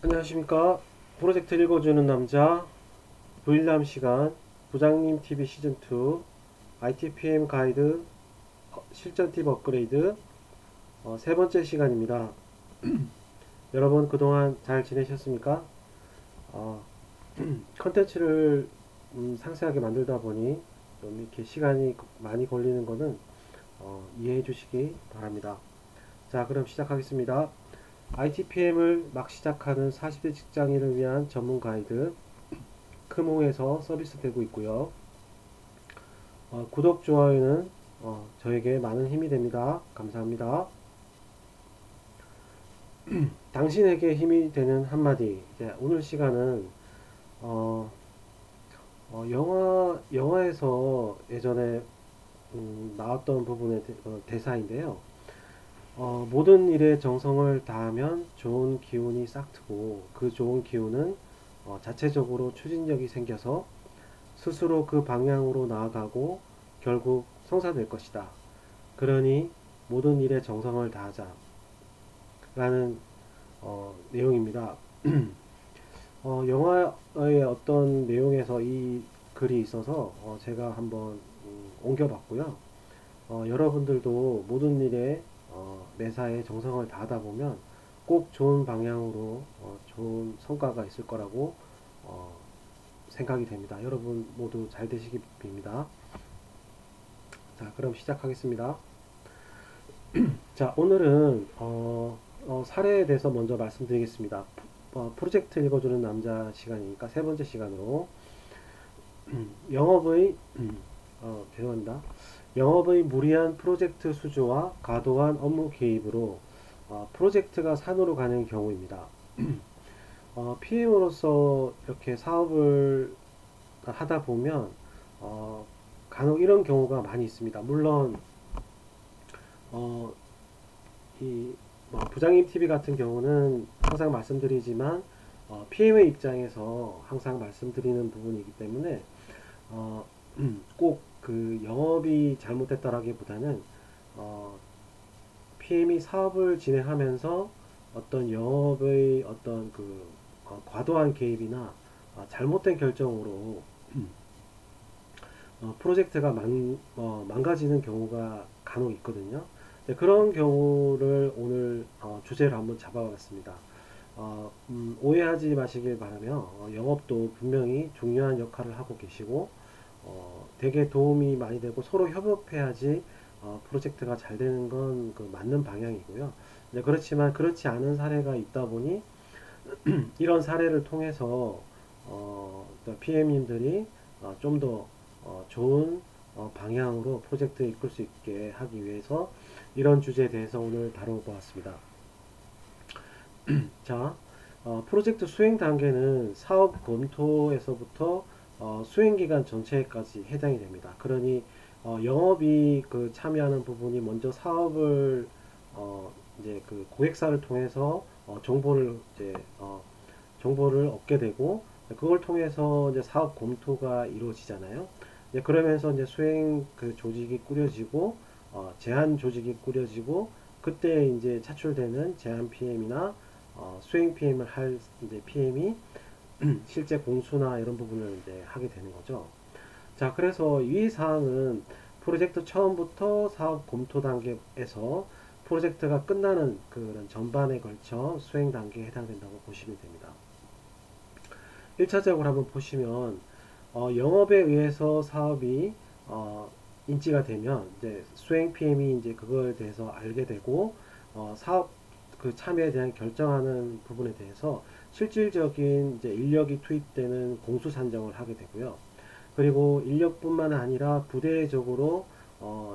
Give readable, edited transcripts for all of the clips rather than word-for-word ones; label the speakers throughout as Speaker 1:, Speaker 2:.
Speaker 1: 안녕하십니까. 프로젝트 읽어주는 남자 부일남 시간 부장님 TV 시즌2 ITPM 가이드 실전 팁 업그레이드 세 번째 시간입니다. 여러분 그동안 잘 지내셨습니까? 어, 컨텐츠를 상세하게 만들다 보니 좀 이렇게 시간이 많이 걸리는 거는 이해해 주시기 바랍니다. 자, 그럼 시작하겠습니다. ITPM을 막 시작하는 40대 직장인을 위한 전문 가이드 크몽에서 서비스되고 있고요. 구독, 좋아요는 저에게 많은 힘이 됩니다. 감사합니다. 당신에게 힘이 되는 한마디. 이제 오늘 시간은 어, 영화에서 예전에 나왔던 부분의 대사인데요. 모든 일에 정성을 다하면 좋은 기운이 싹트고 그 좋은 기운은 자체적으로 추진력이 생겨서 스스로 그 방향으로 나아가고 결국 성사될 것이다. 그러니 모든 일에 정성을 다하자 라는 내용입니다. 영화의 어떤 내용에서 이 글이 있어서 제가 한번 옮겨봤고요. 여러분들도 모든 일에 매사에 정성을 다하다 보면 꼭 좋은 방향으로 좋은 성과가 있을 거라고 어, 생각이 됩니다. 여러분 모두 잘 되시기 빕니다. 자, 그럼 시작하겠습니다. 자, 오늘은 사례에 대해서 먼저 말씀드리겠습니다. 프로젝트 읽어주는 남자 시간이니까 세 번째 시간으로 영업의 죄송합니다. 영업의 무리한 프로젝트 수주와 과도한 업무 개입으로 프로젝트가 산으로 가는 경우입니다. PM으로서 이렇게 사업을 하다 보면 간혹 이런 경우가 많이 있습니다. 물론 어, 부장님 TV 같은 경우는 항상 말씀드리지만 PM의 입장에서 항상 말씀드리는 부분이기 때문에 꼭 그 영업이 잘못됐다라기보다는 PM이 사업을 진행하면서 어떤 영업의 어떤 그 과도한 개입이나 잘못된 결정으로 프로젝트가 망가지는 경우가 간혹 있거든요. 네, 그런 경우를 오늘 주제를 한번 잡아봤습니다. 오해하지 마시길 바라며 영업도 분명히 중요한 역할을 하고 계시고 되게 도움이 많이 되고 서로 협업해야지 프로젝트가 잘 되는 건 그 맞는 방향이고요. 네, 그렇지만 그렇지 않은 사례가 있다 보니 이런 사례를 통해서 PM님들이 좀 더 좋은 방향으로 프로젝트 이끌 수 있게 하기 위해서 이런 주제에 대해서 오늘 다뤄보았습니다. 자, 프로젝트 수행 단계는 사업 검토에서부터 수행 기간 전체까지 해당이 됩니다. 그러니 영업이 그 참여하는 부분이 먼저 사업을 이제 그 고객사를 통해서 정보를 얻게 되고 그걸 통해서 이제 사업 검토가 이루어지잖아요. 이제 그러면서 이제 수행 그 조직이 꾸려지고 제한 조직이 꾸려지고 그때 이제 차출되는 제한 PM이나 수행 PM을 할 이제 PM이 실제 공수나 이런 부분을 이제 하게 되는 거죠. 자, 그래서 이 사항은 프로젝트 처음부터 사업 검토 단계에서 프로젝트가 끝나는 그런 전반에 걸쳐 수행 단계에 해당된다고 보시면 됩니다. 1차적으로 한번 보시면 영업에 의해서 사업이 인지가 되면 이제 수행 PM이 이제 그거에 대해서 알게 되고 사업 그 참여에 대한 결정하는 부분에 대해서 실질적인 이제 인력이 투입되는 공수 산정을 하게 되고요. 그리고 인력뿐만 아니라 부대적으로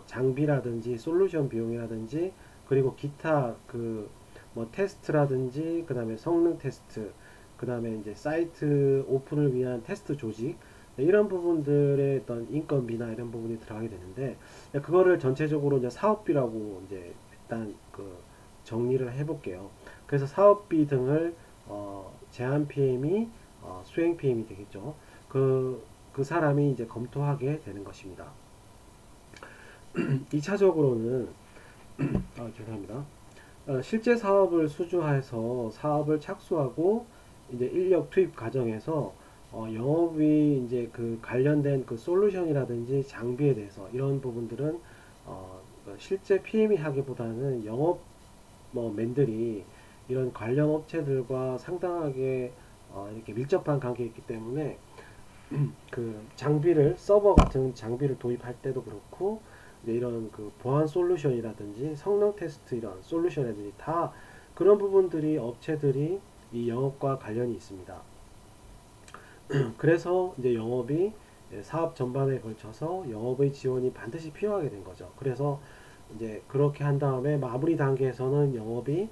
Speaker 1: 장비라든지 솔루션 비용이라든지 그리고 기타 그 뭐 테스트라든지 그 다음에 성능 테스트 그 다음에 이제 사이트 오픈을 위한 테스트 조직 이런 부분들의 어떤 인건비나 이런 부분이 들어가게 되는데 그거를 전체적으로 이제 사업비라고 이제 일단 그 정리를 해볼게요. 그래서 사업비 등을 제한 PM이 수행 PM이 되겠죠. 그 사람이 이제 검토하게 되는 것입니다. 2차적으로는 죄송합니다. 실제 사업을 수주해서 사업을 착수하고 이제 인력 투입 과정에서 영업이 이제 그 관련된 그 솔루션이라든지 장비에 대해서 이런 부분들은 실제 PM이 하기보다는 영업 뭐 맨들이 이런 관련 업체들과 상당하게 이렇게 밀접한 관계에 있기 때문에 그 장비를 서버 같은 장비를 도입할 때도 그렇고 이제 이런 그 보안 솔루션이라든지 성능 테스트 이런 솔루션이라든지 다 그런 부분들이 업체들이 이 영업과 관련이 있습니다. 그래서 이제 영업이 사업 전반에 걸쳐서 영업의 지원이 반드시 필요하게 된 거죠. 그래서 이제 그렇게 한 다음에 마무리 단계에서는 영업이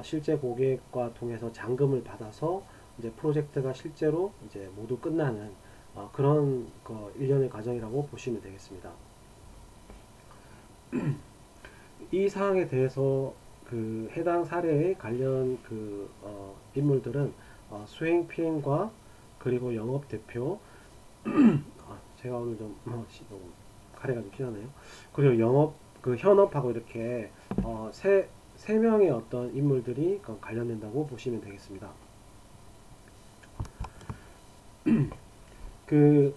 Speaker 1: 실제 고객과 통해서 잔금을 받아서 이제 프로젝트가 실제로 이제 모두 끝나는 그런 그 일련의 과정이라고 보시면 되겠습니다. 이 사항에 대해서 그 해당 사례의 관련 그 인물들은 수행 PM과 그리고 영업 대표 제가 오늘 좀 가래가 좀 심하네요. 그리고 영업 그 현업하고 이렇게 세 명의 어떤 인물들이 관련된다고 보시면 되겠습니다. 그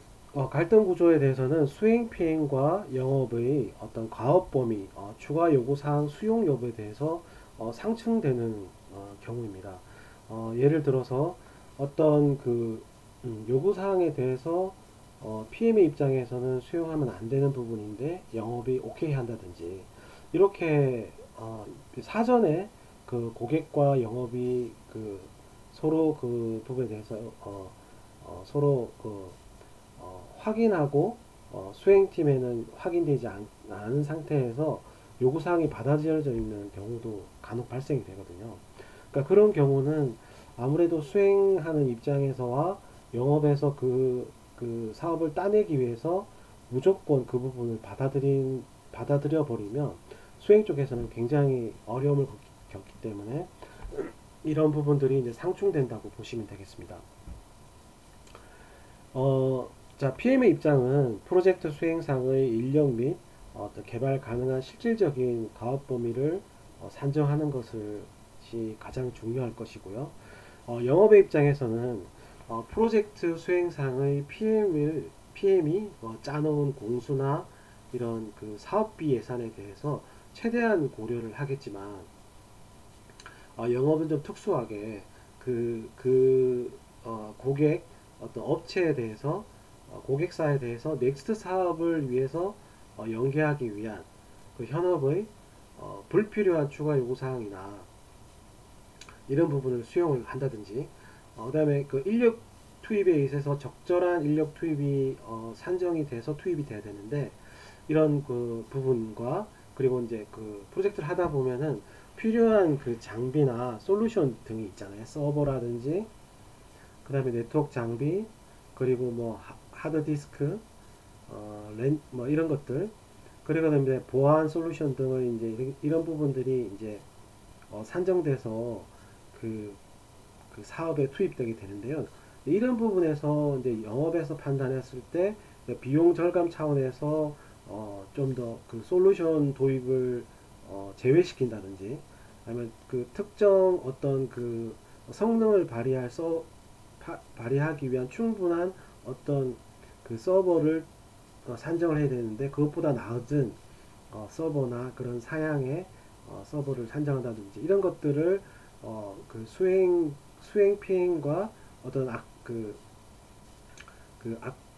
Speaker 1: 갈등 구조에 대해서는 수행 피행과 영업의 어떤 과업 범위, 추가 요구 사항 수용 여부에 대해서 상충되는 경우입니다. 예를 들어서 어떤 그 요구 사항에 대해서 PM의 입장에서는 수용하면 안 되는 부분인데 영업이 오케이 한다든지 이렇게 사전에 그 고객과 영업이 그 서로 그 부분에 대해서 서로 그 확인하고 수행팀에는 확인되지 않은 상태에서 요구사항이 받아들여져 있는 경우도 간혹 발생이 되거든요. 그러니까 그런 경우는 아무래도 수행하는 입장에서와 영업에서 그 사업을 따내기 위해서 무조건 그 부분을 받아들여 버리면 수행 쪽에서는 굉장히 어려움을 겪기 때문에 이런 부분들이 이제 상충된다고 보시면 되겠습니다. 자, PM의 입장은 프로젝트 수행상의 인력 및 어떤 개발 가능한 실질적인 가업 범위를 산정하는 것이 가장 중요할 것이고요. 영업의 입장에서는 프로젝트 수행상의 PM이 짜놓은 공수나 이런 그 사업비 예산에 대해서 최대한 고려를 하겠지만 영업은 좀 특수하게 고객 어떤 업체에 대해서 고객사에 대해서 넥스트 사업을 위해서 연계하기 위한 그 현업의 불필요한 추가 요구사항이나 이런 부분을 수용을 한다든지 그 다음에 그 인력 투입에 있어서 적절한 인력 투입이 산정이 돼서 투입이 돼야 되는데 이런 그 부분과 그리고 이제 그 프로젝트를 하다 보면은 필요한 그 장비나 솔루션 등이 있잖아요. 서버라든지 그 다음에 네트워크 장비 그리고 뭐 하드디스크 뭐 이런 것들 그리고 이제 보안 솔루션 등을 이제 이런 부분들이 이제 산정돼서 그, 그 사업에 투입되게 되는데요. 이런 부분에서 이제 영업에서 판단했을 때 비용 절감 차원에서 좀 더 그 솔루션 도입을 제외시킨다든지 아니면 그 특정 어떤 그 성능을 발휘하기 위한 충분한 어떤 그 서버를 산정을 해야 되는데 그것보다 낮은 서버나 그런 사양의 서버를 산정한다든지 이런 것들을 그 수행 피행과 어떤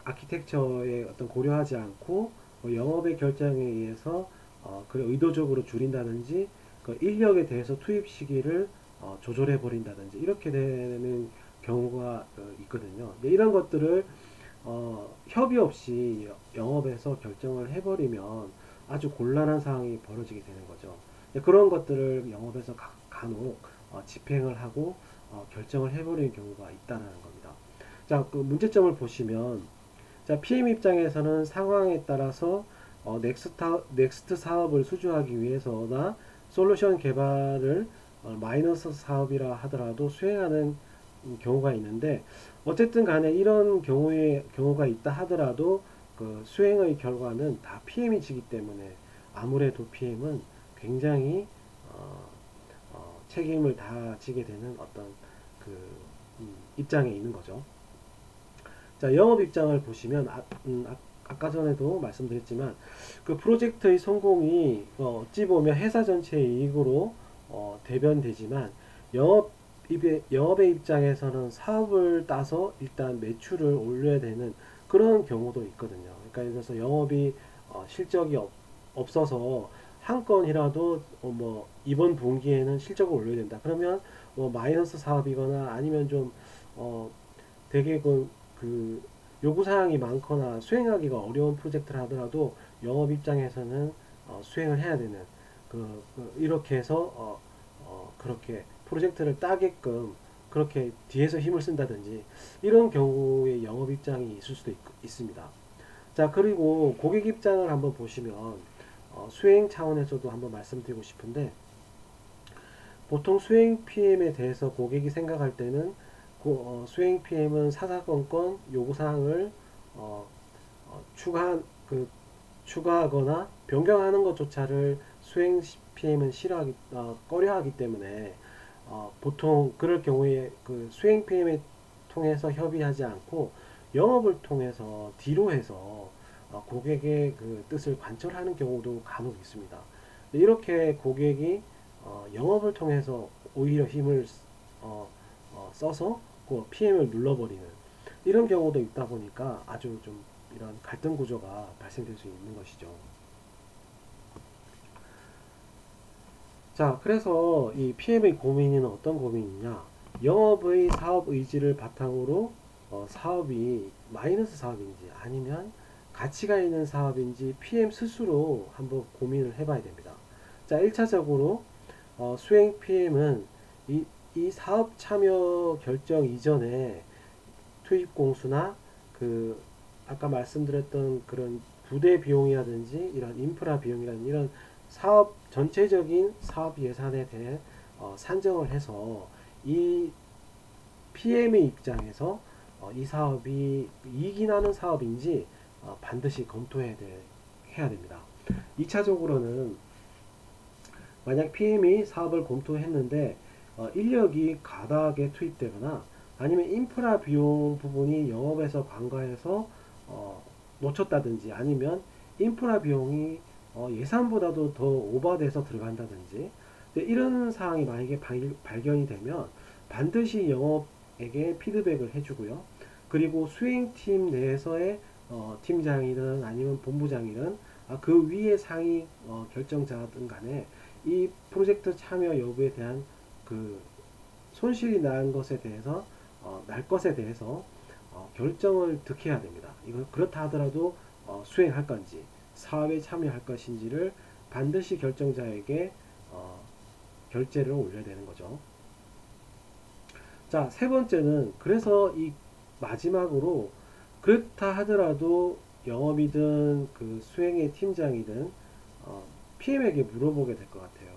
Speaker 1: 아키텍처에 어떤 고려하지 않고 영업의 결정에 의해서 그 의도적으로 줄인다든지 그 인력에 대해서 투입 시기를 조절해 버린다든지 이렇게 되는 경우가 있거든요. 이런 것들을 협의 없이 영업에서 결정을 해버리면 아주 곤란한 상황이 벌어지게 되는 거죠. 그런 것들을 영업에서 간혹 집행을 하고 결정을 해버리는 경우가 있다는 겁니다. 자, 그 문제점을 보시면 자, PM 입장에서는 상황에 따라서 넥스트 사업을 수주하기 위해서나 솔루션 개발을 마이너스 사업이라 하더라도 수행하는 경우가 있는데 어쨌든 간에 이런 경우가 있다 하더라도 그 수행의 결과는 다 PM이 지기 때문에 아무래도 PM은 굉장히 책임을 다 지게 되는 어떤 그 입장에 있는 거죠. 자, 영업 입장을 보시면 아까 전에도 말씀드렸지만 그 프로젝트의 성공이 어찌 보면 회사 전체의 이익으로 대변되지만 영업의 입장에서는 사업을 따서 일단 매출을 올려야 되는 그런 경우도 있거든요. 그러니까 예를 들어서 영업이 실적이 없어서 한 건이라도 뭐 이번 분기에는 실적을 올려야 된다. 그러면 뭐 마이너스 사업이거나 아니면 좀 되게 그 요구사항이 많거나 수행하기가 어려운 프로젝트를 하더라도 영업 입장에서는 수행을 해야 되는 이렇게 해서 그렇게 프로젝트를 따게끔 그렇게 뒤에서 힘을 쓴다든지 이런 경우에 영업 입장이 있을 수도 있습니다. 자, 그리고 고객 입장을 한번 보시면 수행 차원에서도 한번 말씀드리고 싶은데 보통 수행 PM에 대해서 고객이 생각할 때는 수행 PM은 사사건건 요구사항을 어, 추가하거나 변경하는 것조차를 수행 PM은 꺼려하기 때문에 보통 그럴 경우에 그 수행 PM에 통해서 협의하지 않고 영업을 통해서 뒤로 해서 고객의 그 뜻을 관철하는 경우도 간혹 있습니다. 이렇게 고객이 영업을 통해서 오히려 힘을 써서 그 PM을 눌러버리는 이런 경우도 있다 보니까 아주 좀 이런 갈등 구조가 발생될 수 있는 것이죠. 자, 그래서 이 PM의 고민은 어떤 고민이냐? 영업의 사업 의지를 바탕으로 사업이 마이너스 사업인지 아니면 가치가 있는 사업인지 PM 스스로 한번 고민을 해봐야 됩니다. 자, 1차적으로 수행 PM은 이 사업 참여 결정 이전에 투입 공수나 그 아까 말씀드렸던 그런 부대 비용이라든지 이런 인프라 비용이라든지 이런 사업 전체적인 사업 예산에 대해 산정을 해서 이 PM의 입장에서 이 사업이 이익이 나는 사업인지 반드시 검토해야 해야 됩니다. 2차적으로는 만약 PM이 사업을 검토했는데 인력이 과다하게 투입되거나 아니면 인프라 비용 부분이 영업에서 관가해서 놓쳤다든지 아니면 인프라 비용이 예산보다도 더 오버돼서 들어간다든지 이런 사항이 만약에 발견이 되면 반드시 영업에게 피드백을 해주고요. 그리고 수행팀 내에서의 팀장이든 아니면 본부장이든 그 위에 상위 결정자든 간에 이 프로젝트 참여 여부에 대한 그 손실이 날 것에 대해서 결정을 득해야 됩니다. 이거 그렇다 하더라도 수행할 건지 사업에 참여할 것인지를 반드시 결정자에게 결재를 올려야 되는 거죠. 자, 세 번째는 그래서 이 마지막으로 그렇다 하더라도 영업이든 그 수행의 팀장이든 PM에게 물어보게 될 것 같아요.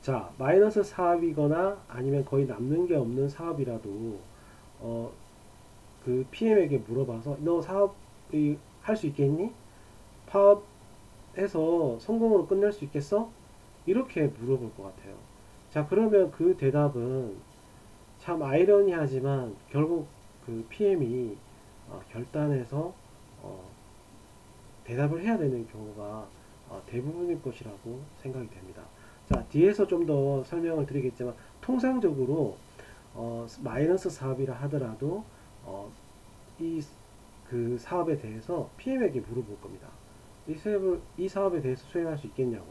Speaker 1: 자, 마이너스 사업이거나 아니면 거의 남는 게 없는 사업이라도 그 PM에게 물어봐서 너 사업이 할 수 있겠니? 파업해서 성공으로 끝낼 수 있겠어? 이렇게 물어볼 것 같아요. 자, 그러면 그 대답은 참 아이러니하지만 결국 그 PM이 결단해서 대답을 해야 되는 경우가 대부분일 것이라고 생각이 됩니다. 자, 뒤에서 좀 더 설명을 드리겠지만 통상적으로 마이너스 사업이라 하더라도 이 그 사업에 대해서 PM에게 물어볼 겁니다. 이 사업에 대해서 수행할 수 있겠냐고.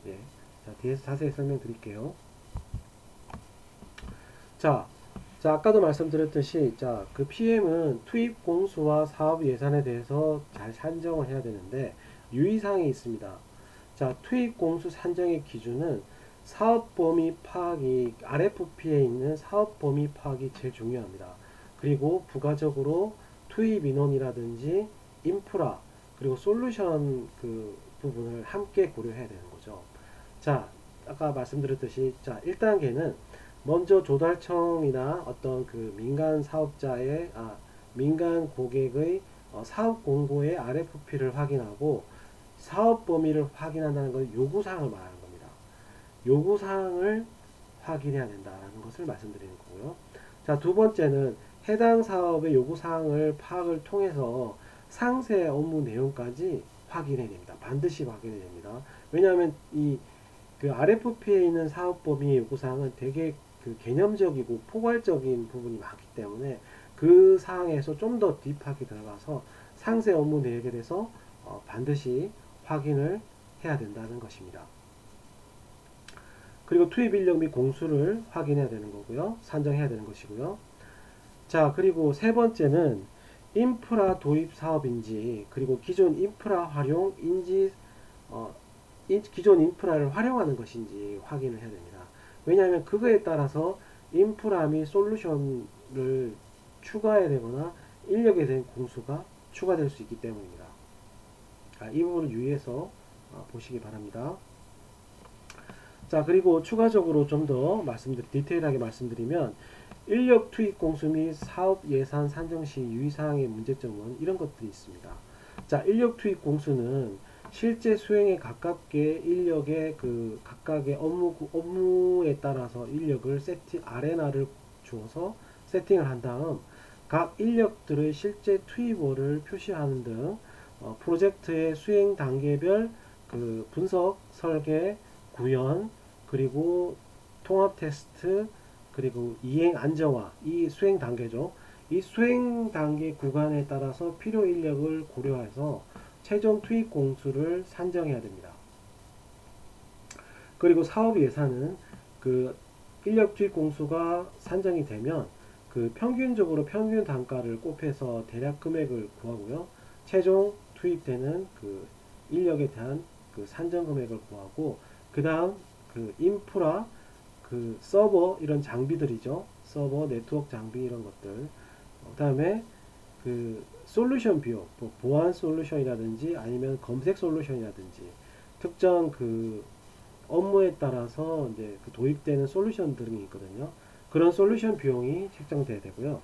Speaker 1: 예. 자, 뒤에서 자세히 설명드릴게요. 자, 아까도 말씀드렸듯이 그 PM은 투입 공수와 사업 예산에 대해서 잘 산정을 해야 되는데 유의사항이 있습니다. 자, 투입 공수 산정의 기준은 사업 범위 파악이 RFP에 있는 사업 범위 파악이 제일 중요합니다. 그리고 부가적으로 투입 인원이라든지 인프라 그리고 솔루션 그 부분을 함께 고려해야 되는 거죠. 자, 아까 말씀드렸듯이 1단계는 먼저 조달청이나 어떤 그 민간 사업자의 민간 고객의 사업 공고의 RFP를 확인하고 사업 범위를 확인한다는 건 요구사항을 말하는 겁니다. 요구사항을 확인해야 된다는 것을 말씀드리는 거고요. 자, 두 번째는 해당 사업의 요구사항을 파악을 통해서 상세 업무 내용까지 확인해야 됩니다. 반드시 확인해야 됩니다. 왜냐하면 그 RFP에 있는 사업법인의 요구사항은 되게 그 개념적이고 포괄적인 부분이 많기 때문에 그 사항에서 좀 더 딥하게 들어가서 상세 업무 내역에 대해서 반드시 확인을 해야 된다는 것입니다. 그리고 투입 인력 및 공수를 확인해야 되는 거고요. 산정해야 되는 것이고요. 자, 그리고 세 번째는 인프라 도입 사업인지, 그리고 기존 인프라 활용인지, 기존 인프라를 활용하는 것인지 확인을 해야 됩니다. 왜냐하면 그거에 따라서 인프라 및 솔루션을 추가해야 되거나 인력에 대한 공수가 추가될 수 있기 때문입니다. 이 부분을 유의해서 보시기 바랍니다. 자, 그리고 추가적으로 좀 더 디테일하게 말씀드리면 인력 투입 공수 및 사업 예산 산정 시 유의사항의 문제점은 이런 것들이 있습니다. 자, 인력 투입 공수는 실제 수행에 가깝게 인력의 그 각각의 업무에 따라서 인력을 아레나를 주어서 세팅을 한 다음 각 인력들의 실제 투입원을 표시하는 등 프로젝트의 수행 단계별 그 분석, 설계, 구현, 그리고 통합 테스트, 그리고 이행 안정화, 이 수행 단계죠. 이 수행 단계 구간에 따라서 필요 인력을 고려해서 최종 투입 공수를 산정해야 됩니다. 그리고 사업 예산은 그 인력 투입 공수가 산정이 되면 그 평균적으로 평균 단가를 곱해서 대략 금액을 구하고요. 최종 투입되는 그 인력에 대한 그 산정 금액을 구하고, 그 다음 그 인프라, 그 서버 이런 장비들이죠. 서버, 네트워크 장비 이런 것들. 그 다음에 그 솔루션 비용, 뭐 보안 솔루션이라든지 아니면 검색 솔루션이라든지 특정 그 업무에 따라서 이제 그 도입되는 솔루션 등이 있거든요. 그런 솔루션 비용이 책정돼야 되고요.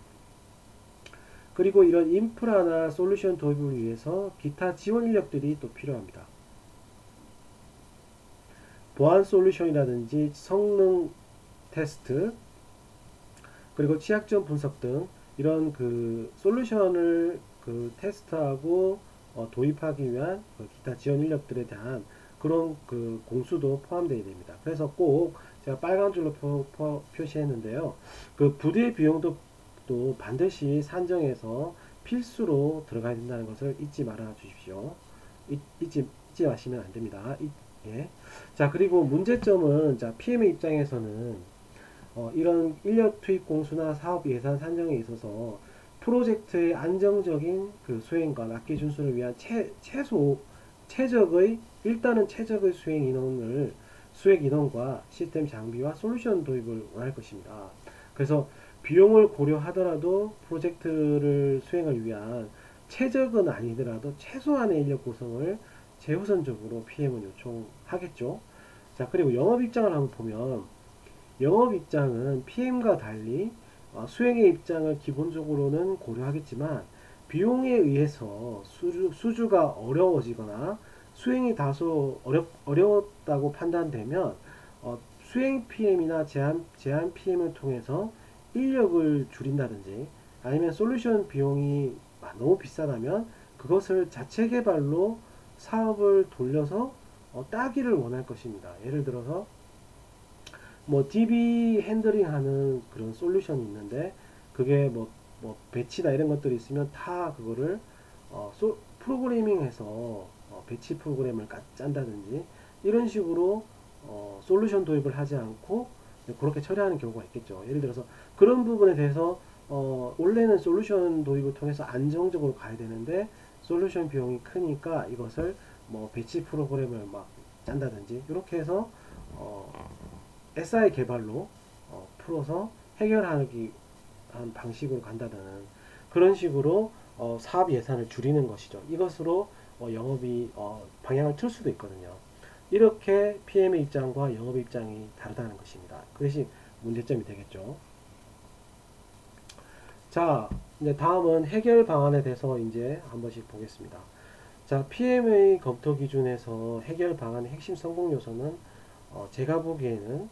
Speaker 1: 그리고 이런 인프라나 솔루션 도입을 위해서 기타 지원 인력들이 또 필요합니다. 보안 솔루션이라든지 성능 테스트, 그리고 취약점 분석 등 이런 그 솔루션을 그 테스트하고 도입하기 위한 그 기타 지원 인력들에 대한 그런 그 공수도 포함되어야 됩니다. 그래서 꼭 제가 빨간 줄로 표시했는데요. 그 부대 비용도 또 반드시 산정해서 필수로 들어가야 된다는 것을 잊지 말아 주십시오. 잊지 마시면 안 됩니다. 예. 자, 그리고 문제점은, 자, PM의 입장에서는 이런 인력 투입 공수나 사업 예산 산정에 있어서 프로젝트의 안정적인 그 수행과 납기 준수를 위한 일단은 최적의 수행 인원과 시스템 장비와 솔루션 도입을 원할 것입니다. 그래서 비용을 고려하더라도 프로젝트를 수행을 위한 최적은 아니더라도 최소한의 인력 구성을 최우선적으로 PM은 요청하겠죠. 자, 그리고 영업 입장을 한번 보면, 영업 입장은 PM과 달리 수행의 입장을 기본적으로는 고려하겠지만 비용에 의해서 수주가 어려워지거나 수행이 다소 어려웠다고 판단되면 수행 PM이나 제한 PM을 통해서 인력을 줄인다든지 아니면 솔루션 비용이 너무 비싸다면 그것을 자체 개발로 사업을 돌려서 따기를 원할 것입니다. 예를 들어서 뭐 DB 핸들링 하는 그런 솔루션이 있는데 그게 뭐 배치나 이런 것들이 있으면 다 그거를 프로그래밍해서 배치 프로그램을 짠다든지 이런 식으로 솔루션 도입을 하지 않고 그렇게 처리하는 경우가 있겠죠. 예를 들어서 그런 부분에 대해서 원래는 솔루션 도입을 통해서 안정적으로 가야 되는데 솔루션 비용이 크니까 이것을 뭐 배치 프로그램을 막 짠다든지 이렇게 해서 SI 개발로 풀어서 해결하기 한 방식으로 간다는 그런 식으로 사업 예산을 줄이는 것이죠. 이것으로 영업이 방향을 틀 수도 있거든요. 이렇게 PM의 입장과 영업의 입장이 다르다는 것입니다. 그것이 문제점이 되겠죠. 자, 이제 다음은 해결 방안에 대해서 이제 한 번씩 보겠습니다. 자, PM의 검토 기준에서 해결 방안의 핵심 성공 요소는 제가 보기에는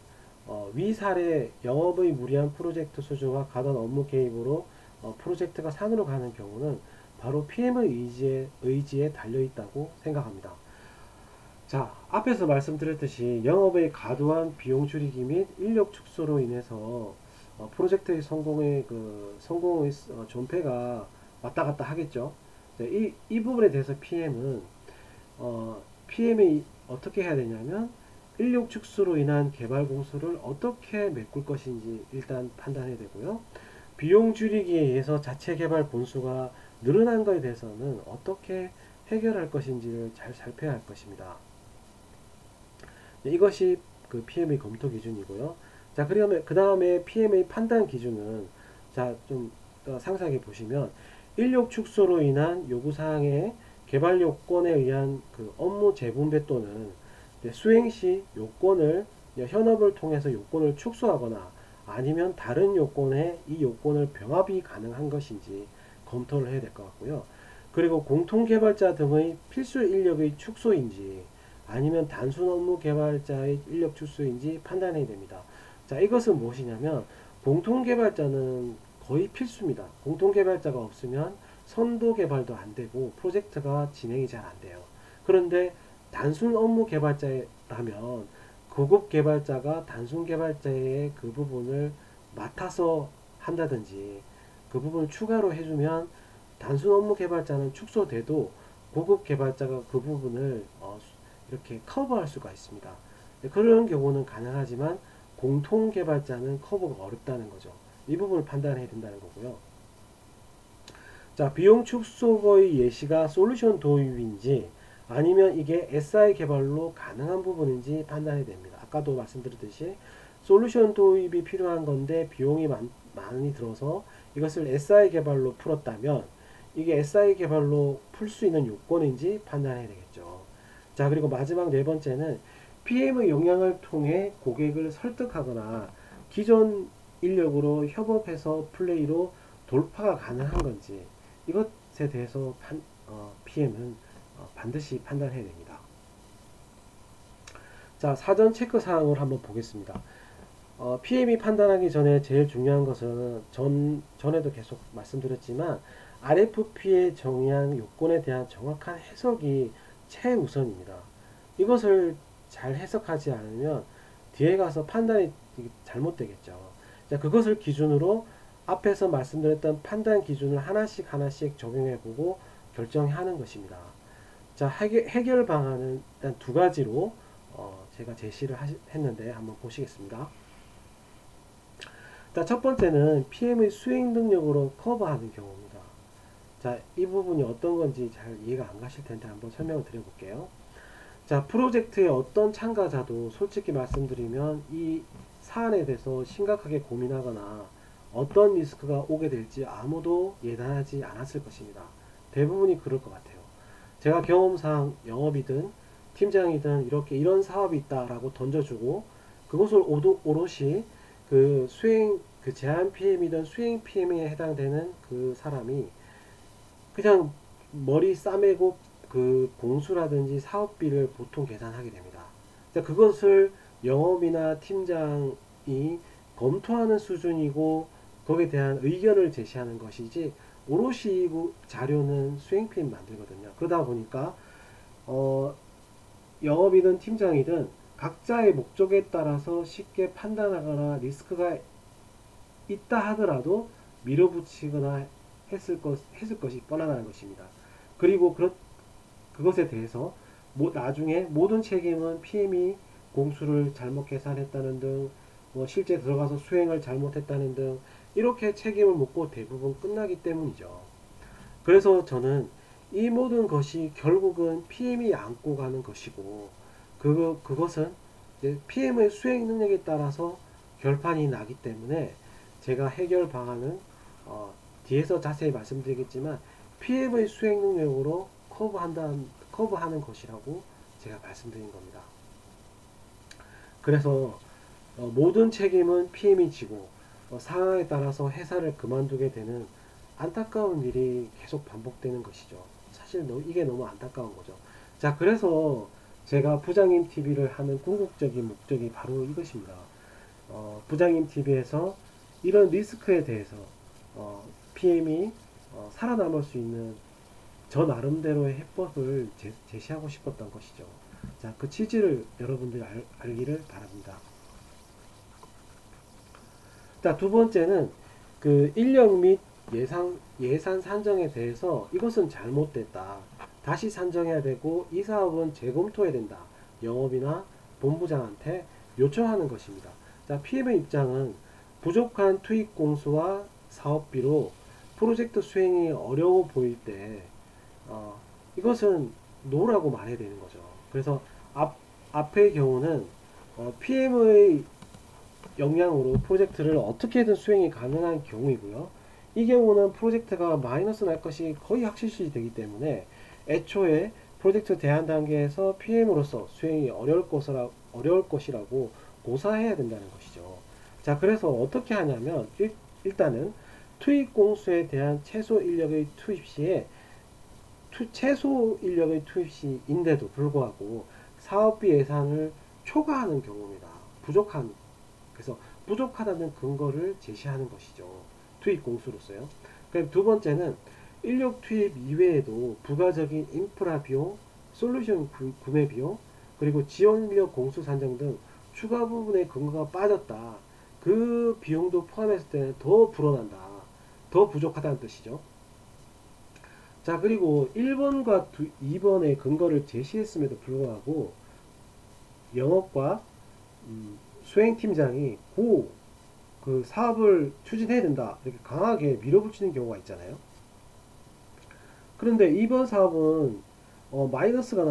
Speaker 1: 위 사례 영업의 무리한 프로젝트 수주와 가던 업무 개입으로 프로젝트가 산으로 가는 경우는 바로 PM의 의지에 달려 있다고 생각합니다. 자, 앞에서 말씀드렸듯이 영업의 과도한 비용 줄이기 및 인력 축소로 인해서 프로젝트의 성공의 존폐가 왔다 갔다 하겠죠. 이 부분에 대해서 PM이 어떻게 해야 되냐면 인력 축소로 인한 개발 공수를 어떻게 메꿀 것인지 일단 판단해야 되고요. 비용 줄이기에 의해서 자체 개발 본수가 늘어난 것에 대해서는 어떻게 해결할 것인지를 잘 살펴야 할 것입니다. 이것이 그 PM의 검토 기준이고요. 자, 그러면 그 다음에 PM의 판단 기준은 자, 좀 상세하게 보시면 인력 축소로 인한 요구사항의 개발 요건에 의한 그 업무 재분배 또는 수행 시 요건을 현업을 통해서 요건을 축소하거나 아니면 다른 요건에 이 요건을 병합이 가능한 것인지 검토를 해야 될 것 같고요. 그리고 공통개발자 등의 필수 인력의 축소인지 아니면 단순 업무 개발자의 인력 축소인지 판단해야 됩니다. 자, 이것은 무엇이냐면 공통개발자는 거의 필수입니다. 공통개발자가 없으면 선도 개발도 안 되고 프로젝트가 진행이 잘 안 돼요. 그런데 단순 업무 개발자라면 고급 개발자가 단순 개발자의 그 부분을 맡아서 한다든지 그 부분을 추가로 해주면 단순 업무 개발자는 축소돼도 고급 개발자가 그 부분을 이렇게 커버할 수가 있습니다. 그런 경우는 가능하지만 공통 개발자는 커버가 어렵다는 거죠. 이 부분을 판단해야 된다는 거고요. 자, 비용 축소의 예시가 솔루션 도입인지 아니면 이게 SI 개발로 가능한 부분인지 판단해야 됩니다. 아까도 말씀드렸듯이 솔루션 도입이 필요한 건데 비용이 많이 들어서 이것을 SI 개발로 풀었다면 이게 SI 개발로 풀 수 있는 요건인지 판단해야 되겠죠. 자, 그리고 마지막 네 번째는 PM의 역량을 통해 고객을 설득하거나 기존 인력으로 협업해서 플레이로 돌파가 가능한 건지 이것에 대해서 PM은 반드시 판단해야 됩니다. 자, 사전 체크 사항을 한번 보겠습니다. PM이 판단하기 전에 제일 중요한 것은 전에도 계속 말씀드렸지만 RFP에 정의한 요건에 대한 정확한 해석이 최우선입니다. 이것을 잘 해석하지 않으면 뒤에 가서 판단이 잘못되겠죠. 자, 그것을 기준으로 앞에서 말씀드렸던 판단 기준을 하나씩 적용해 보고 결정하는 것입니다. 자, 해결 방안은 일단 두 가지로 제가 제시를 했는데 한번 보시겠습니다. 자, 첫 번째는 PM의 수행 능력으로 커버하는 경우입니다. 자, 이 부분이 어떤 건지 잘 이해가 안 가실 텐데 한번 설명을 드려볼게요. 자, 프로젝트의 어떤 참가자도 솔직히 말씀드리면 이 사안에 대해서 심각하게 고민하거나 어떤 리스크가 오게 될지 아무도 예단하지 않았을 것입니다. 대부분이 그럴 것 같아요. 제가 경험상 영업이든 팀장이든 이렇게 이런 사업이 있다라고 던져주고 그것을 오롯이 그 제안 PM이든 수행 PM에 해당되는 그 사람이 그냥 머리 싸매고 그 공수라든지 사업비를 보통 계산하게 됩니다. 그것을 영업이나 팀장이 검토하는 수준이고 거기에 대한 의견을 제시하는 것이지 오롯이 자료는 수행 PM 만들거든요. 그러다 보니까 영업이든 팀장이든 각자의 목적에 따라서 쉽게 판단하거나 리스크가 있다 하더라도 밀어붙이거나 했을 것이 뻔하다는 것입니다. 그리고 그것에 대해서 나중에 모든 책임은 PM이 공수를 잘못 계산했다는 등 실제 들어가서 수행을 잘못했다는 등 이렇게 책임을 묻고 대부분 끝나기 때문이죠. 그래서 저는 이 모든 것이 결국은 PM이 안고 가는 것이고 그것은 PM의 수행 능력에 따라서 결판이 나기 때문에 제가 해결 방안은 뒤에서 자세히 말씀드리겠지만 PM의 수행 능력으로 커버하는 것이라고 제가 말씀드린 겁니다. 그래서 모든 책임은 PM이 지고 상황에 따라서 회사를 그만두게 되는 안타까운 일이 계속 반복되는 것이죠. 사실 이게 너무 안타까운 거죠. 자, 그래서 제가 부장님 TV를 하는 궁극적인 목적이 바로 이것입니다. 부장님 TV에서 이런 리스크에 대해서 PM이 살아남을 수 있는 저 나름대로의 해법을 제시하고 싶었던 것이죠. 자, 그 취지를 여러분들이 알기를 바랍니다. 자, 두 번째는 그 인력 및 예산 산정에 대해서 이것은 잘못됐다. 다시 산정해야 되고 이 사업은 재검토해야 된다. 영업이나 본부장한테 요청하는 것입니다. 자, PM의 입장은 부족한 투입 공수와 사업비로 프로젝트 수행이 어려워 보일 때 이것은 노라고 말해야 되는 거죠. 그래서 앞의 경우는 PM의 역량으로 프로젝트를 어떻게든 수행이 가능한 경우이고요. 이 경우는 프로젝트가 마이너스 날 것이 거의 확실시 되기 때문에 애초에 프로젝트 대안 단계에서 PM으로서 수행이 어려울 것이라고 고사해야 된다는 것이죠. 자, 그래서 어떻게 하냐면 일단은 투입 공수에 대한 최소 인력의 투입 시에 최소 인력의 투입 시인데도 불구하고 사업비 예산을 초과하는 경우입니다. 그래서 부족하다는 근거를 제시하는 것이죠. 투입 공수로서요. 그럼 두 번째는 인력 투입 이외에도 부가적인 인프라 비용, 솔루션 구매 비용, 그리고 지원 인력 공수 산정 등 추가 부분의 근거가 빠졌다. 그 비용도 포함했을 때는 더 불어난다. 더 부족하다는 뜻이죠. 자, 그리고 1번과 2번의 근거를 제시했음에도 불구하고 영업과 수행팀장이 그 사업을 추진해야 된다 이렇게 강하게 밀어붙이는 경우가 있잖아요. 그런데 이번 사업은 마이너스가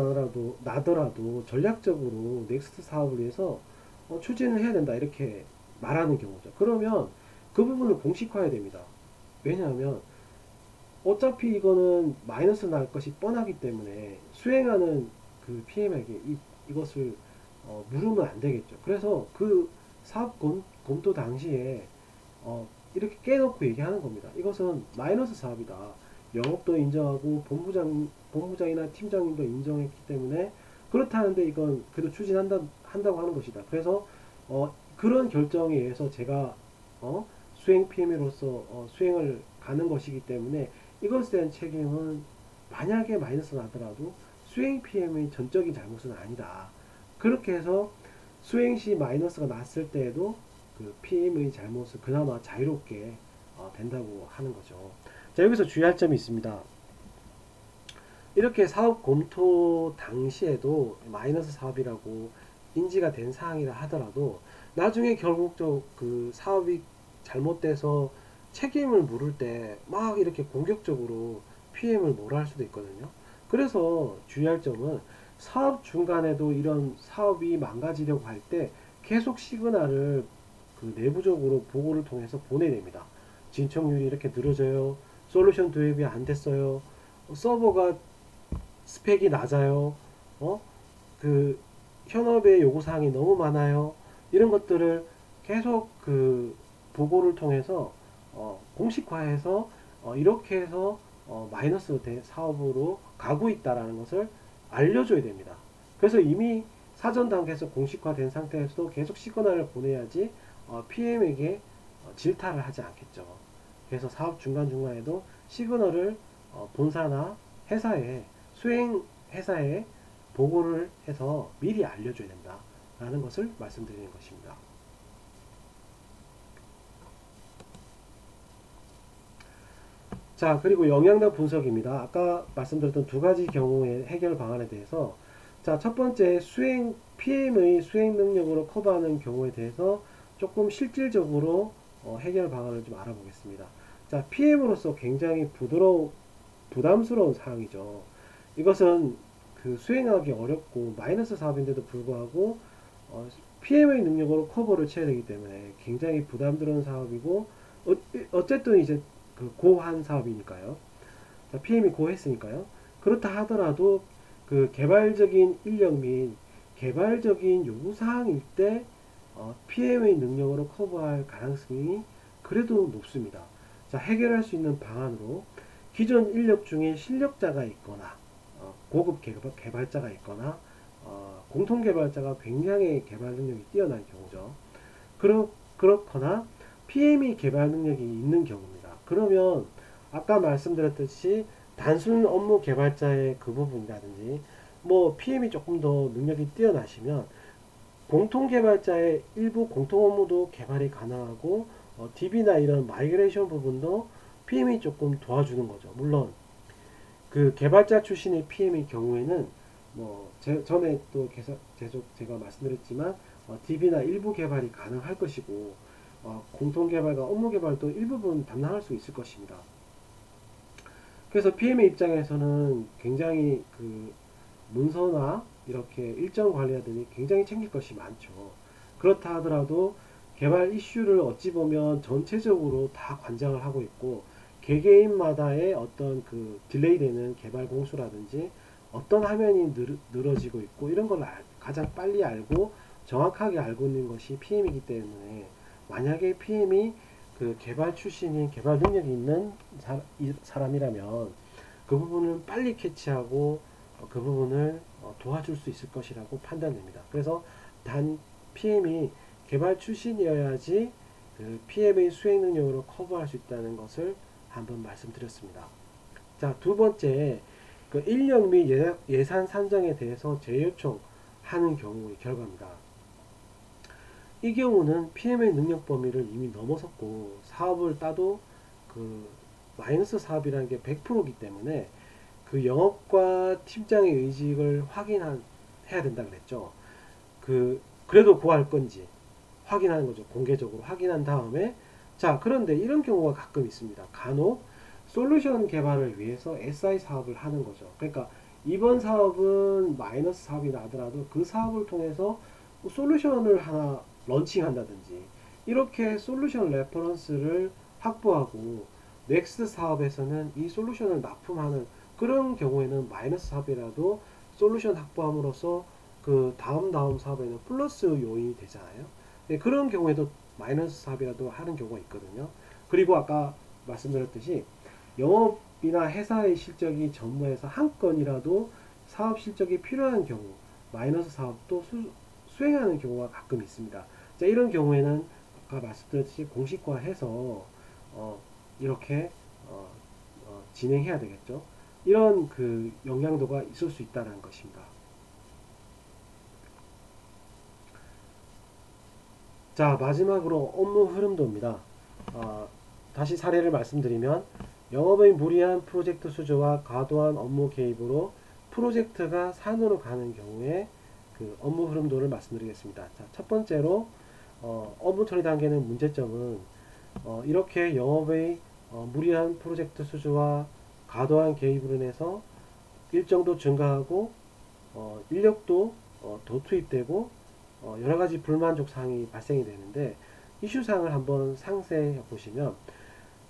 Speaker 1: 나더라도 전략적으로 넥스트 사업을 위해서 추진을 해야 된다 이렇게 말하는 경우죠. 그러면 그 부분을 공식화해야 됩니다. 왜냐하면 어차피 이거는 마이너스 날 것이 뻔하기 때문에 수행하는 그 PM에게 이것을 물으면 안 되겠죠. 그래서 그 사업 검토 당시에 이렇게 깨놓고 얘기하는 겁니다. 이것은 마이너스 사업이다. 영업도 인정하고 본부장이나 팀장님도 인정했기 때문에 그렇다는데 이건 그래도 한다고 하는 것이다. 그래서 그런 결정에 의해서 제가 수행 PM으로서 수행을 가는 것이기 때문에 이것에 대한 책임은 만약에 마이너스 나더라도 수행 PM의 전적인 잘못은 아니다. 그렇게 해서 수행 시 마이너스가 났을 때에도 그 PM의 잘못을 그나마 자유롭게 된다고 하는 거죠. 자, 여기서 주의할 점이 있습니다. 이렇게 사업 검토 당시에도 마이너스 사업이라고 인지가 된 사항이라 하더라도 나중에 결국적 그 사업이 잘못돼서 책임을 물을 때 막 이렇게 공격적으로 PM을 뭐라 할 수도 있거든요. 그래서 주의할 점은 사업 중간에도 이런 사업이 망가지려고 할 때 계속 시그널을 그 내부적으로 보고를 통해서 보내냅니다. 진척률이 이렇게 늘어져요. 솔루션 도입이 안 됐어요. 서버가 스펙이 낮아요. 그 현업의 요구사항이 너무 많아요. 이런 것들을 계속 그 보고를 통해서 공식화해서 이렇게 해서 마이너스 사업으로 가고 있다라는 것을 알려줘야 됩니다. 그래서 이미 사전 단계에서 공식화된 상태에서도 계속 시그널을 보내야지 PM에게 질타를 하지 않겠죠. 그래서 사업 중간중간에도 시그널을 본사나 수행 회사에 보고를 해서 미리 알려줘야 된다라는 것을 말씀드리는 것입니다. 자, 그리고 영향력 분석입니다. 아까 말씀드렸던 두 가지 경우의 해결 방안에 대해서 자, 첫 번째 PM의 수행 능력으로 커버하는 경우에 대해서 조금 실질적으로 해결 방안을 좀 알아보겠습니다. 자, PM으로서 굉장히 부담스러운 사항이죠. 이것은 그 수행하기 어렵고 마이너스 사업인데도 불구하고 PM의 능력으로 커버를 쳐야 되기 때문에 굉장히 부담스러운 사업이고 어쨌든 이제 그 고한 사업이니까요. 자, PM이 고했으니까요. 그렇다 하더라도 그 개발적인 인력 및 개발적인 요구사항일 때 PM의 능력으로 커버할 가능성이 그래도 높습니다. 자, 해결할 수 있는 방안으로 기존 인력 중에 실력자가 있거나 고급 개발자가 있거나 공통 개발자가 굉장히 개발 능력이 뛰어난 경우죠. 그렇거나 PM이 개발 능력이 있는 경우입니다. 그러면 아까 말씀드렸듯이 단순 업무 개발자의 그 부분이라든지 뭐 PM이 조금 더 능력이 뛰어나시면 공통 개발자의 일부 공통 업무도 개발이 가능하고 DB나 이런 마이그레이션 부분도 PM이 조금 도와주는 거죠. 물론 그 개발자 출신의 PM의 경우에는 뭐 전에 또 계속 제가 말씀드렸지만 DB나 일부 개발이 가능할 것이고 공통 개발과 업무 개발도 일부분 담당할 수 있을 것입니다. 그래서 PM의 입장에서는 굉장히 그 문서나 이렇게 일정 관리하더니 굉장히 챙길 것이 많죠. 그렇다 하더라도 개발 이슈를 어찌 보면 전체적으로 다 관장을 하고 있고 개개인마다의 어떤 그 딜레이 되는 개발 공수라든지 어떤 화면이 늘어지고 있고 이런 걸 가장 빨리 알고 정확하게 알고 있는 것이 PM이기 때문에 만약에 PM이 그 개발 출신인 개발 능력이 있는 사람이라면 그 부분을 빨리 캐치하고 그 부분을 도와줄 수 있을 것이라고 판단됩니다. 그래서 단 PM이 개발 출신이어야지 그 PM의 수행 능력으로 커버할 수 있다는 것을 한번 말씀드렸습니다. 자, 두 번째, 그 인력 및 예산 산정에 대해서 재요청하는 경우의 결과입니다. 이 경우는 PM의 능력 범위를 이미 넘어섰고 사업을 따도 그 마이너스 사업이라는 게 100%이기 때문에 그 영업과 팀장의 의직을 확인해야 된다 그랬죠. 그래도 구할 건지 확인하는 거죠. 공개적으로 확인한 다음에 자, 그런데 이런 경우가 가끔 있습니다. 간혹 솔루션 개발을 위해서 SI 사업을 하는 거죠. 그러니까 이번 사업은 마이너스 사업이 나더라도 그 사업을 통해서 솔루션을 하나 런칭한다든지 이렇게 솔루션 레퍼런스를 확보하고 넥스트 사업에서는 이 솔루션을 납품하는 그런 경우에는 마이너스 사업이라도 솔루션 확보함으로써 그 다음 사업에는 플러스 요인이 되잖아요. 네, 그런 경우에도 마이너스 사업이라도 하는 경우가 있거든요. 그리고 아까 말씀드렸듯이 영업이나 회사의 실적이 전무해서 한 건이라도 사업 실적이 필요한 경우 마이너스 사업도 수행하는 경우가 가끔 있습니다. 자, 이런 경우에는 아까 말씀드렸듯이 공식화해서 이렇게 진행해야 되겠죠. 이런 그 영향도가 있을 수 있다는 것입니다. 자, 마지막으로 업무 흐름도입니다. 다시 사례를 말씀드리면 영업의 무리한 프로젝트 수주와 과도한 업무 개입으로 프로젝트가 산으로 가는 경우에 그 업무 흐름도를 말씀드리겠습니다. 자, 첫 번째로 업무 처리 단계는 문제점은 이렇게 영업의 무리한 프로젝트 수주와 과도한 개입으로 인해서 일정도 증가하고 인력도 더 투입되고 여러가지 불만족 사항이 발생이 되는데 이슈 사항을 한번 상세해 보시면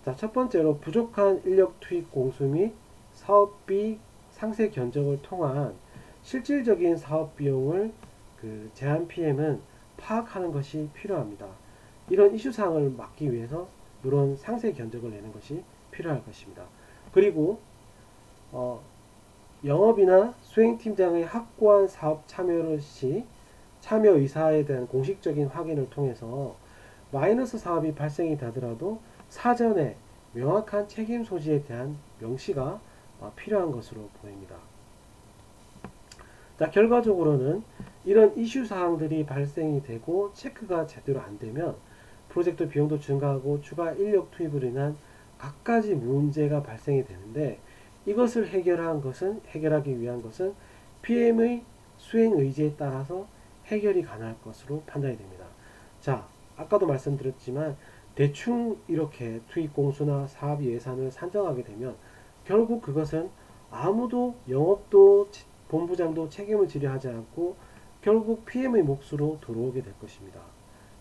Speaker 1: 자, 첫 번째로 부족한 인력 투입 공수 및 사업비 상세 견적을 통한 실질적인 사업 비용을 그 제한 PM은 파악하는 것이 필요합니다. 이런 이슈 사항을 막기 위해서 이런 상세 견적을 내는 것이 필요할 것입니다. 그리고 영업이나 수행팀장의 확고한 사업 참여 시 참여 의사에 대한 공식적인 확인을 통해서 마이너스 사업이 발생이 되더라도 사전에 명확한 책임 소지에 대한 명시가 필요한 것으로 보입니다. 자, 결과적으로는 이런 이슈 사항들이 발생이 되고 체크가 제대로 안 되면 프로젝트 비용도 증가하고 추가 인력 투입으로 인한 갖가지 문제가 발생이 되는데 이것을 해결하기 위한 것은 PM의 수행 의지에 따라서 해결이 가능할 것으로 판단이 됩니다. 자, 아까도 말씀드렸지만 대충 이렇게 투입 공수나 사업 예산을 산정하게 되면 결국 그것은 아무도 영업도 본부장도 책임을 지려 하지 않고 결국 PM의 몫으로 들어오게 될 것입니다.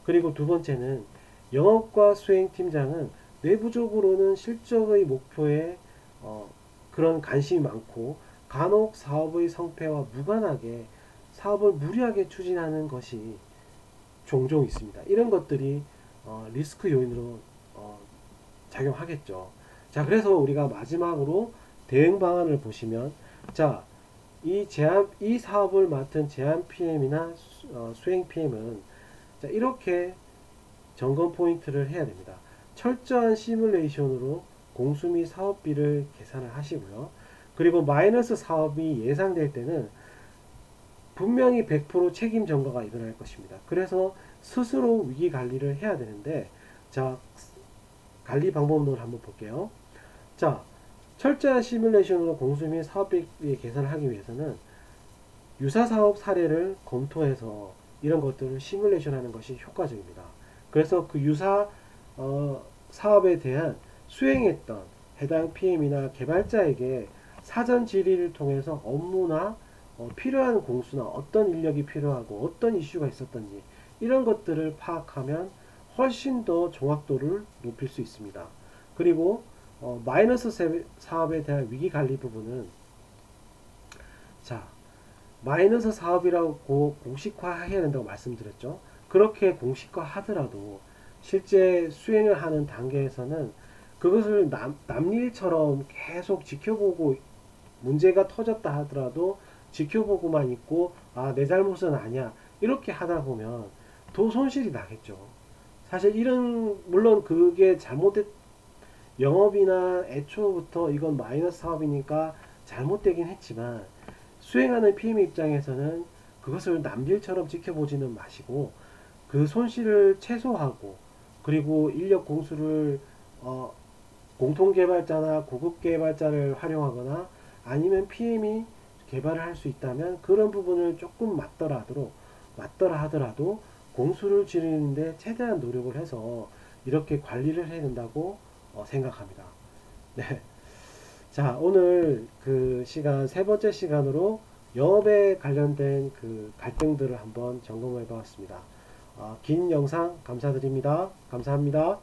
Speaker 1: 그리고 두 번째는 영업과 수행팀장은 내부적으로는 실적의 목표에 그런 관심이 많고 간혹 사업의 성패와 무관하게 사업을 무리하게 추진하는 것이 종종 있습니다. 이런 것들이 리스크 요인으로 작용하겠죠. 자, 그래서 우리가 마지막으로 대응 방안을 보시면 자, 이 사업을 맡은 제안 PM이나 수행 PM은 자, 이렇게 점검 포인트를 해야 됩니다. 철저한 시뮬레이션으로 공수 및 사업비를 계산을 하시고요. 그리고 마이너스 사업이 예상될 때는 분명히 100% 책임 전가가 일어날 것입니다. 그래서 스스로 위기 관리를 해야 되는데, 자, 관리 방법론을 한번 볼게요. 자, 철저한 시뮬레이션으로 공수 및 사업비 계산을 하기 위해서는 유사 사업 사례를 검토해서 이런 것들을 시뮬레이션 하는 것이 효과적입니다. 그래서 그 유사 사업에 대한 수행했던 해당 PM이나 개발자에게 사전 질의를 통해서 업무나 필요한 공수나 어떤 인력이 필요하고 어떤 이슈가 있었던지 이런 것들을 파악하면 훨씬 더 정확도를 높일 수 있습니다. 그리고 마이너스 사업에 대한 위기 관리 부분은, 자, 마이너스 사업이라고 공식화 해야 된다고 말씀드렸죠. 그렇게 공식화 하더라도 실제 수행을 하는 단계에서는 그것을 남일처럼 계속 지켜보고, 문제가 터졌다 하더라도 지켜보고만 있고, 아, 내 잘못은 아니야, 이렇게 하다 보면 더 손실이 나겠죠. 사실 물론 그게 영업이나 애초부터 이건 마이너스 사업이니까 잘못되긴 했지만, 수행하는 PM 입장에서는 그것을 남일처럼 지켜보지는 마시고 그 손실을 최소화하고, 그리고 인력 공수를 공통 개발자나 고급 개발자를 활용하거나 아니면 PM이 개발을 할 수 있다면 그런 부분을 조금 맞더라 하더라도 공수를 줄이는데 최대한 노력을 해서 이렇게 관리를 해야 된다고 생각합니다. 네. 자, 오늘 그 시간, 세 번째 시간으로 영업에 관련된 그 갈등들을 한번 점검해 보았습니다. 긴 영상 감사드립니다. 감사합니다.